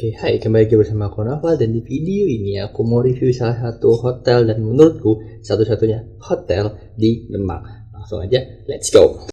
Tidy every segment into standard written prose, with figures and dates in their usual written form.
Oke, hai, kembali lagi bersama aku Naval, dan di video ini aku mau review salah satu hotel dan menurutku satu-satunya hotel di Demak. Langsung aja, let's go.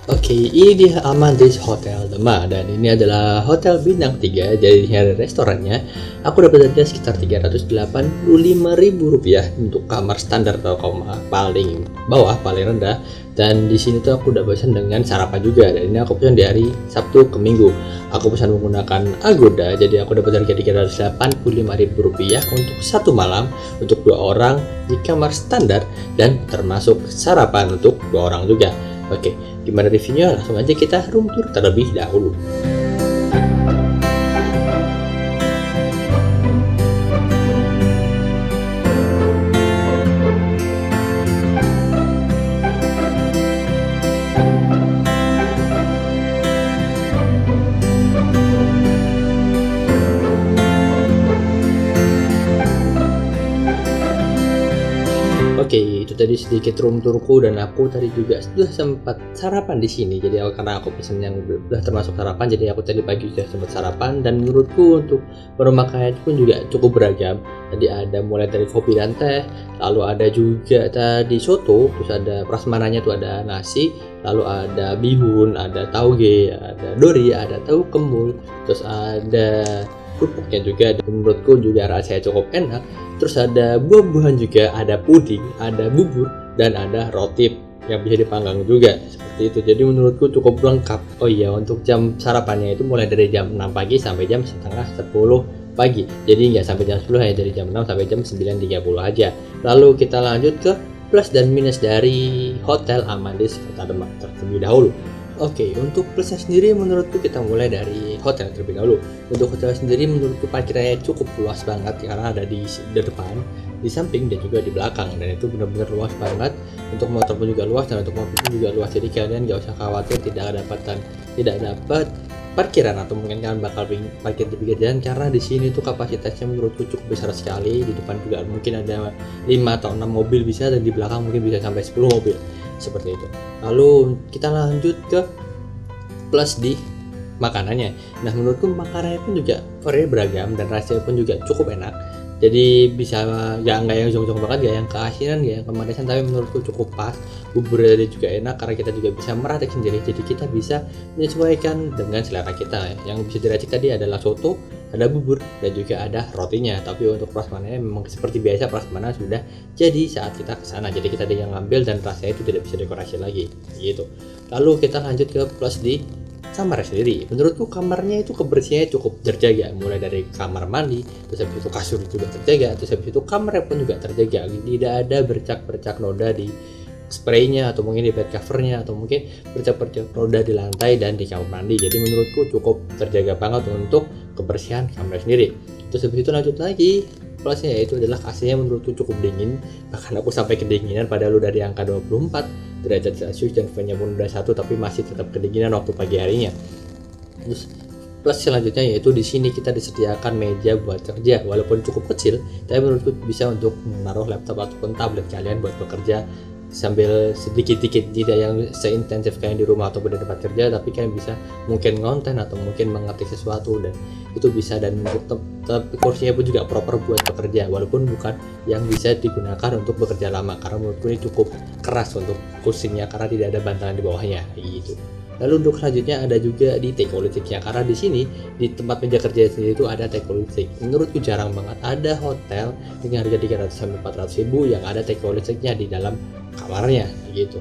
Oke, ini dia Amandis Hotel Demak, dan ini adalah hotel bintang 3. Jadi ini ada restorannya. Aku dapat harga sekitar Rp385.000 untuk kamar standar atau kamar paling bawah, paling rendah. Dan di sini tuh aku udah pesan dengan sarapan juga. Dan ini aku pesan di hari Sabtu ke Minggu. Aku pesan menggunakan Agoda, jadi aku dapat harga Rp385.000 untuk satu malam untuk 2 orang di kamar standar dan termasuk sarapan untuk 2 orang juga. Oke, gimana reviewnya? Langsung aja kita room tour terlebih dahulu. Oke, itu tadi sedikit room tourku, dan aku tadi juga sudah sempat sarapan di sini. Jadi karena aku pesen yang udah termasuk sarapan, jadi aku tadi pagi sudah sempat sarapan. Dan menurutku untuk menu makanan pun juga cukup beragam. Tadi ada mulai dari kopi dan teh, lalu ada juga tadi soto, terus ada prasmananya tuh ada nasi, lalu ada bihun, ada tauge, ada dori, ada tahu kembul, terus ada kerupuknya juga. Menurutku juga rasanya cukup enak. Terus ada buah-buahan juga, ada puding, ada bubur, dan ada roti yang bisa dipanggang juga seperti itu. Jadi menurutku cukup lengkap. Oh iya, untuk jam sarapannya itu mulai dari jam 6 pagi sampai jam setengah 10 pagi. Jadi nggak sampai jam 10, hanya dari jam 6 sampai jam 9.30 aja. Lalu kita lanjut ke plus dan minus dari Hotel Amandis Kota Demak terlebih dahulu. Oke, untuk plusnya sendiri menurutku kita mulai dari hotel terlebih dahulu. Untuk hotel sendiri menurutku parkirnya cukup luas banget karena ada di depan, di samping, dan juga di belakang, dan itu benar-benar luas banget. Untuk motor pun juga luas, dan untuk mobil pun juga luas. Jadi kalian gak usah khawatir tidak dapat parkiran, atau mungkin kalian bakal parkir di pinggir jalan, karena di sini tuh kapasitasnya menurutku cukup besar sekali. Di depan juga mungkin ada 5 atau 6 mobil bisa, dan di belakang mungkin bisa sampai 10 mobil seperti itu. Lalu kita lanjut ke plus di makanannya. Nah, menurutku makanannya pun juga varian beragam dan rasanya pun juga cukup enak. Jadi bisa nggak yang jong-jong banget, nggak yang keasinan, nggak yang kemanisan, tapi menurutku cukup pas. Buburnya juga enak karena kita juga bisa meracik sendiri. Jadi kita bisa menyesuaikan dengan selera kita. Yang bisa diracik tadi adalah soto, ada bubur, dan juga ada rotinya. Tapi untuk prasmananya memang seperti biasa, prasmanan sudah jadi saat kita kesana. Jadi kita ada yang ngambil dan rasanya itu tidak bisa dekorasi lagi gitu. Lalu kita lanjut ke plus di kamarnya sendiri. Menurutku kamarnya itu kebersihannya cukup terjaga, mulai dari kamar mandi, terus habis itu kasur juga terjaga, terus habis itu kamarnya pun juga terjaga. Tidak ada bercak-bercak noda di spraynya, atau mungkin di bed covernya, atau mungkin bercak-bercak noda di lantai dan di kamar mandi. Jadi menurutku cukup terjaga banget untuk kebersihan kamar sendiri. Terus habis itu lanjut lagi, plusnya yaitu adalah AC-nya menurutku cukup dingin, bahkan aku sampai kedinginan padahal udah di angka 24 derajat Celcius dan fan-nya pun udah 1, tapi masih tetap kedinginan waktu pagi harinya. Terus plus selanjutnya yaitu di sini kita disediakan meja buat kerja, walaupun cukup kecil, tapi menurutku bisa untuk menaruh laptop ataupun tablet kalian buat bekerja sambil sedikit-sedikit, tidak yang seintensif kayak di rumah ataupun di tempat kerja, tapi kalian bisa mungkin ngonten atau mungkin mengetik sesuatu, dan itu bisa. Dan tapi kursinya pun juga proper buat bekerja, walaupun bukan yang bisa digunakan untuk bekerja lama, karena menurutku ini cukup keras untuk kursinya karena tidak ada bantalan di bawahnya gitu. Lalu untuk selanjutnya ada juga di teko listriknya, karena di sini di tempat meja kerja sendiri itu ada teko listrik. Menurutku jarang banget ada hotel dengan harga 300-400 ribu yang ada teko listriknya di dalam kamarnya gitu.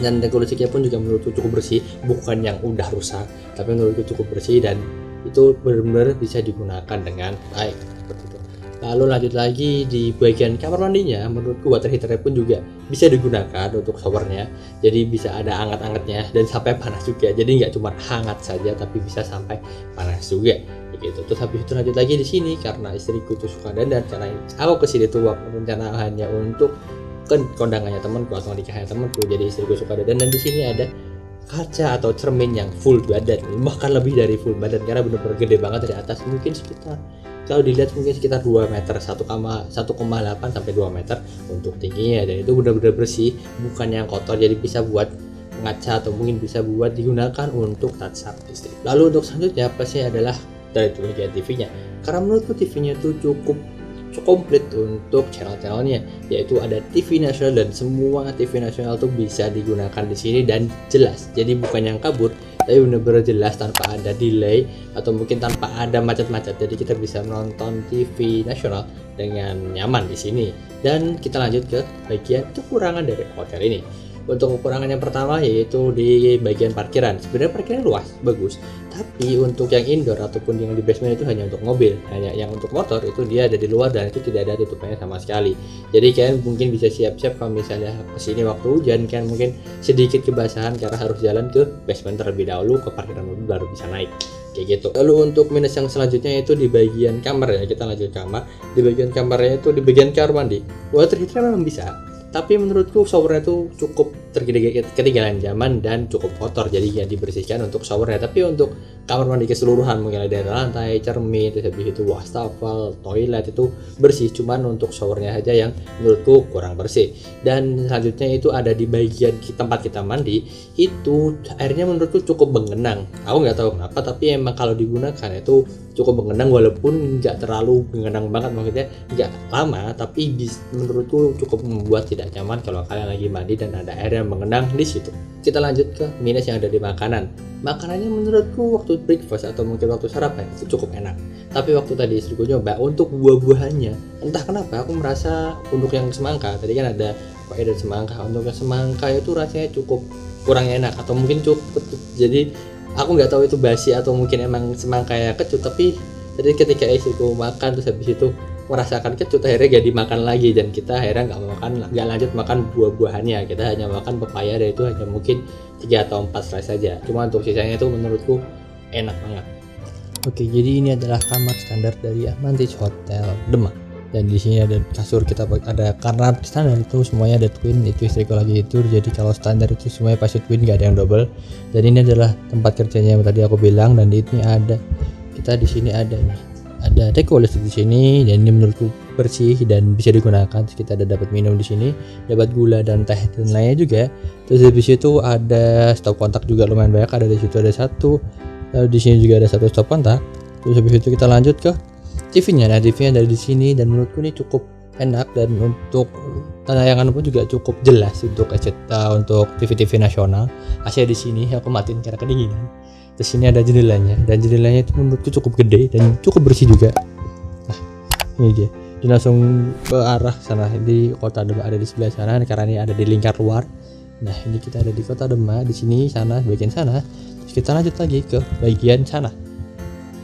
Dan teko listriknya pun juga menurutku cukup bersih, bukan yang udah rusak, tapi menurutku cukup bersih dan itu benar-benar bisa digunakan dengan baik seperti itu. Lalu lanjut lagi di bagian kamar mandinya, menurutku water heaternya pun juga bisa digunakan untuk showernya, jadi bisa ada anget-angetnya dan sampai panas juga. Jadi nggak cuma hangat saja, tapi bisa sampai panas juga gitu. Terus habis itu lanjut lagi di sini, karena istriku tuh suka dandan, karena aku kesini tuh rencanaannya untuk kondangannya temanku atau nikahnya temanku, jadi istriku suka dandan. Dan di sini ada kaca atau cermin yang full badan, bahkan lebih dari full badan karena benar-benar gede banget dari atas. Mungkin sekitar kalau dilihat mungkin sekitar 2 meter, 1,8 sampai 2 meter untuk tingginya, dan itu benar-benar bersih, bukan yang kotor, jadi bisa buat ngaca atau mungkin bisa buat digunakan untuk touch up listrik. Lalu untuk selanjutnya pasti adalah dari bagian TV-nya, karena menurutku TV-nya itu cukup komplit untuk channel-channelnya, yaitu ada TV nasional dan semua TV nasional tuh bisa digunakan di sini dan jelas. Jadi bukan yang kabur, tapi benar-benar jelas tanpa ada delay atau mungkin tanpa ada macet-macet. Jadi kita bisa menonton TV nasional dengan nyaman di sini. Dan kita lanjut ke bagian kekurangan dari hotel ini. Untuk kekurangan yang pertama yaitu di bagian parkiran. Sebenarnya parkirnya luas, bagus. Tapi untuk yang indoor ataupun yang di basement itu hanya untuk mobil. Hanya yang untuk motor itu dia ada di luar dan itu tidak ada tutupannya sama sekali. Jadi kalian mungkin bisa siap-siap kalau misalnya kesini waktu hujan, kan mungkin sedikit kebasahan karena harus jalan ke basement terlebih dahulu, ke parkiran mobil baru bisa naik. Kayak gitu. Lalu untuk minus yang selanjutnya itu di bagian kamar ya. Kita lanjut kamar. Di bagian kamarnya itu di bagian kamar mandi. Water heater memang bisa, tapi menurutku showernya itu cukup ketinggalan zaman dan cukup kotor, jadi ya dibersihkan untuk showernya. Tapi untuk kamar mandi keseluruhan, mulai dari lantai, cermin, terus habis itu wastafel, toilet itu bersih, cuman untuk showernya aja yang menurutku kurang bersih. Dan selanjutnya itu ada di bagian tempat kita mandi, itu airnya menurutku cukup menggenang. Aku nggak tahu kenapa, tapi emang kalau digunakan itu cukup menggenang, walaupun nggak terlalu menggenang banget, maksudnya nggak lama, tapi menurutku cukup membuat tidak nyaman kalau kalian lagi mandi dan ada air yang mengenang di situ. Kita lanjut ke minus yang ada di makanan. Makanannya menurutku waktu breakfast atau mungkin waktu sarapan itu cukup enak. Tapi waktu tadi istriku nyoba untuk buah-buahannya, entah kenapa aku merasa untuk yang semangka, tadi kan ada pakai dan semangka. Untuk yang semangka itu rasanya cukup kurang enak atau mungkin cukup. Jadi aku nggak tahu itu basi atau mungkin emang semangka ya kecut, tapi tadi ketika istriku makan terus habis itu merasakan kecut, akhirnya gak dimakan lagi dan kita akhirnya nggak lanjut makan buah-buahannya. Kita hanya makan pepaya dan itu hanya mungkin 3 atau 4 slice saja. Cuma untuk sisanya itu menurutku enak banget. Oke, jadi ini adalah kamar standar dari Amantis Hotel Demak. Dan di sini ada kasur, kita ada, karena standar itu semuanya ada twin, itu istriku lagi tidur, jadi kalau standar itu semuanya pasti twin, gak ada yang double. Dan ini adalah tempat kerjanya yang tadi aku bilang, dan ini ada, kita di sini ada nih, ada teko listrik di sini, dan ini menurutku bersih dan bisa digunakan. Terus kita ada dapat minum di sini, dapat gula dan teh dan lainnya juga. Terus habis itu ada stop kontak juga lumayan banyak, ada di situ ada satu. Lalu di sini juga ada satu stop kontak. Terus habis itu kita lanjut ke TV-nya. Nah, TV-nya dari di sini dan menurutku ini cukup enak, dan untuk tayangan pun juga cukup jelas untuk untuk TV-TV nasional. AC di sini aku matiin karena kedinginan. Terus sini ada jendelanya, dan jendelanya itu menurutku cukup gede dan cukup bersih juga. Nah, ini dia. Dan langsung ke arah sana, di Kota Demak, ada di sebelah sana karena ini ada di lingkar luar. Nah, ini kita ada di Kota Demak, di sini, sana, bagian sana. Terus kita lanjut lagi ke bagian sana.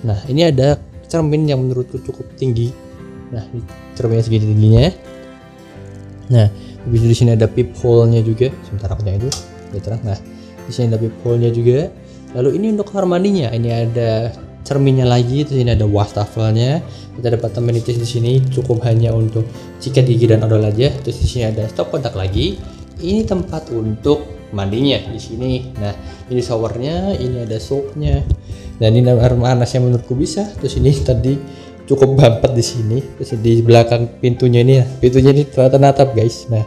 Nah, ini ada cermin yang menurutku cukup tinggi. Nah, ini cerminnya segini tingginya. Nah, di sini ada peephole-nya juga. Sebentar aku itu, terang. Nah, di sini ada peephole-nya juga. Lalu ini untuk kamar mandinya, ini ada cerminnya lagi, terus ini ada wastafelnya. Kita dapat amenities di sini cukup hanya untuk sikat gigi dan odol aja. Terus di sini ada stop kontak lagi. Ini tempat untuk mandinya di sini. Nah, ini showernya, ini ada soapnya. Dan ini air panasnya menurutku bisa. Terus ini tadi cukup bampet di sini. Terus di belakang pintunya ini ternyata natap guys. Nah,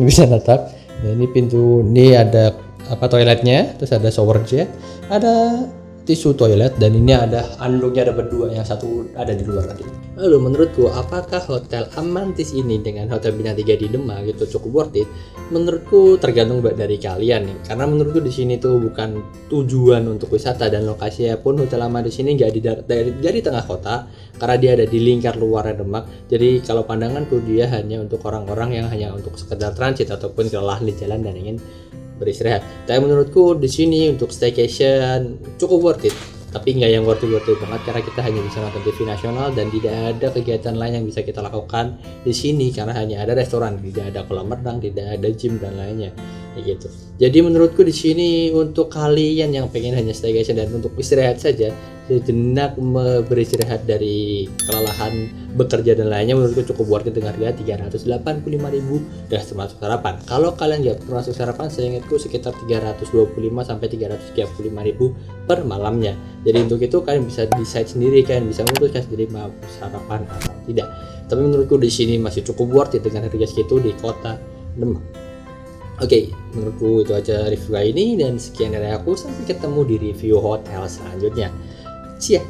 ini bisa natap. Nah, ini pintu, ini ada toiletnya, terus ada shower jet, ada tisu toilet, dan ini ada anduknya, ada berdua, yang satu ada di luar tadi. Lalu menurutku apakah Hotel Amantis ini dengan Hotel Bintang 3 di Demak gitu cukup worth it? Menurutku tergantung dari kalian nih, karena menurutku di sini tuh bukan tujuan untuk wisata, dan lokasinya pun Hotel Amantis ini nggak di tengah kota, karena dia ada di lingkar luar Demak. Jadi kalau pandanganku dia hanya untuk orang-orang yang hanya untuk sekedar transit ataupun kelelahan di jalan dan ingin beristirahat. Tapi menurutku di sini untuk staycation cukup worth it, tapi nggak yang worth it banget, karena kita hanya bisa nonton TV nasional dan tidak ada kegiatan lain yang bisa kita lakukan di sini, karena hanya ada restoran, tidak ada kolam renang, tidak ada gym dan lainnya, kayak gitu. Jadi menurutku di sini untuk kalian yang pengen hanya staycation dan untuk istirahat saja, sejenak beristirahat dari kelelahan bekerja dan lainnya, menurutku cukup worth it dengan harga 385.000 udah termasuk sarapan. Kalau kalian nggak termasuk sarapan, saya ingatku sekitar 325 sampai 335.000 per malamnya. Jadi untuk itu kalian bisa decide sendiri, kalian bisa memutuskan sendiri mau sarapan atau tidak. Tapi menurutku di sini masih cukup worth it dengan harga segitu di Kota Demak. Oke, menurutku itu aja review kali ini dan sekian dari aku. Sampai ketemu di review hotel selanjutnya. See ya.